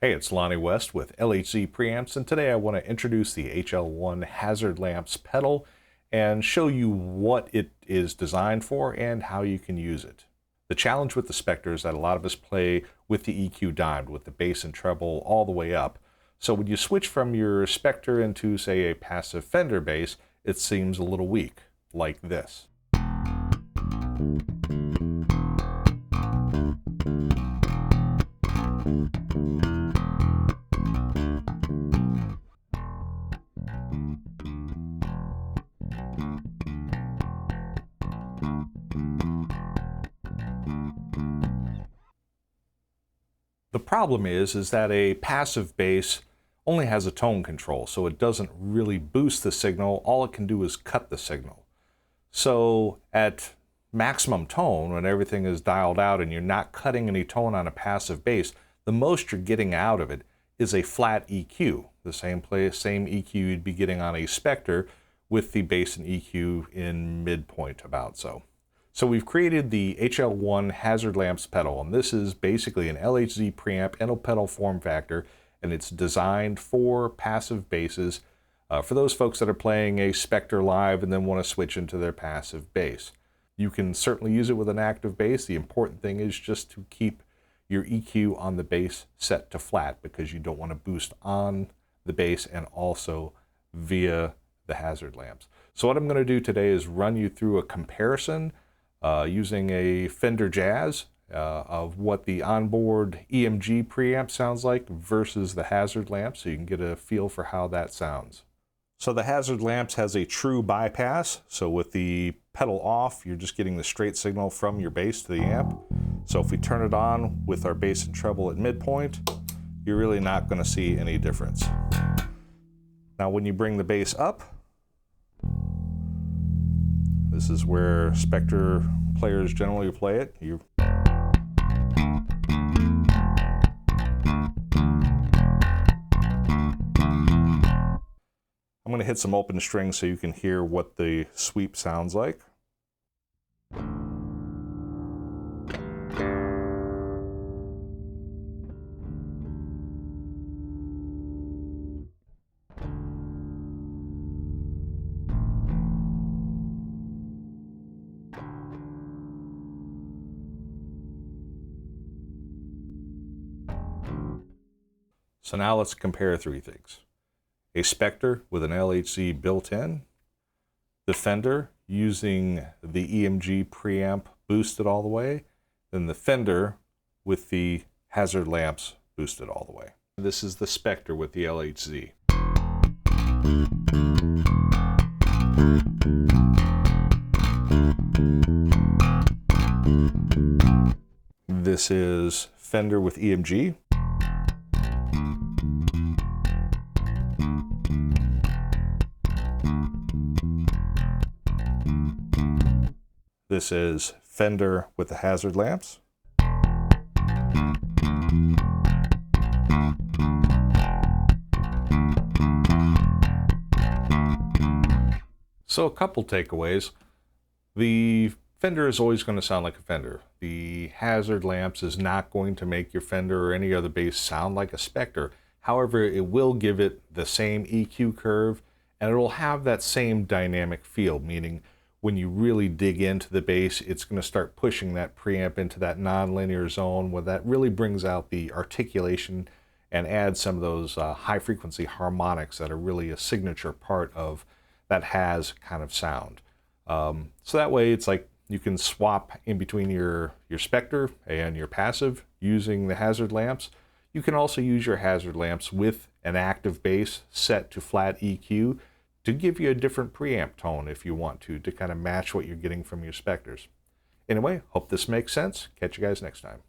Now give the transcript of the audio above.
Hey, it's Lonnie West with LHZ Preamps, and today I want to introduce the HL-1 Hazard Lamps pedal and show you what it is designed for and how you can use it. The challenge with the Spector is that a lot of us play with the EQ dialed, with the bass and treble all the way up. So when you switch from your Spector into, say, a passive Fender bass, it seems a little weak, like this. The problem is that a passive bass only has a tone control, so it doesn't really boost the signal. All it can do is cut the signal. So at maximum tone, when everything is dialed out and you're not cutting any tone on a passive bass, the most you're getting out of it is a flat EQ, the same EQ you'd be getting on a Spector with the bass and EQ in midpoint about so. So we've created the HL-1 Hazard Lamps pedal, and this is basically an LHZ Preamp and a pedal form factor, and it's designed for passive basses for those folks that are playing a Spector live and then want to switch into their passive bass. You can certainly use it with an active bass. The important thing is just to keep your EQ on the bass set to flat, because you don't want to boost on the bass and also via the hazard lamps. So what I'm going to do today is run you through a comparison using a Fender Jazz of what the onboard EMG preamp sounds like versus the hazard lamp, so you can get a feel for how that sounds. So the hazard lamps has a true bypass, so with the pedal off you're just getting the straight signal from your bass to the amp. So if we turn it on with our bass and treble at midpoint, you're really not going to see any difference. Now when you bring the bass up, this is where Spector players generally play it. I'm going to hit some open strings so you can hear what the sweep sounds like. So now let's compare three things. A Spector with an LHZ built in, the Fender using the EMG preamp boosted all the way, then the Fender with the hazard lamps boosted all the way. This is the Spector with the LHZ. This is Fender with EMG. This is Fender with the hazard lamps. So a couple takeaways. The Fender is always going to sound like a Fender. The hazard lamps is not going to make your Fender or any other bass sound like a Spector. However, it will give it the same EQ curve, and it'll have that same dynamic feel, meaning when you really dig into the bass, it's going to start pushing that preamp into that non-linear zone where that really brings out the articulation and adds some of those high frequency harmonics that are really a signature part of that has kind of sound. So that way it's like you can swap in between your Spector and your passive using the hazard lamps. You can also use your hazard lamps with an active bass set to flat EQ to give you a different preamp tone if you want to kind of match what you're getting from your Spectors. Anyway, hope this makes sense. Catch you guys next time.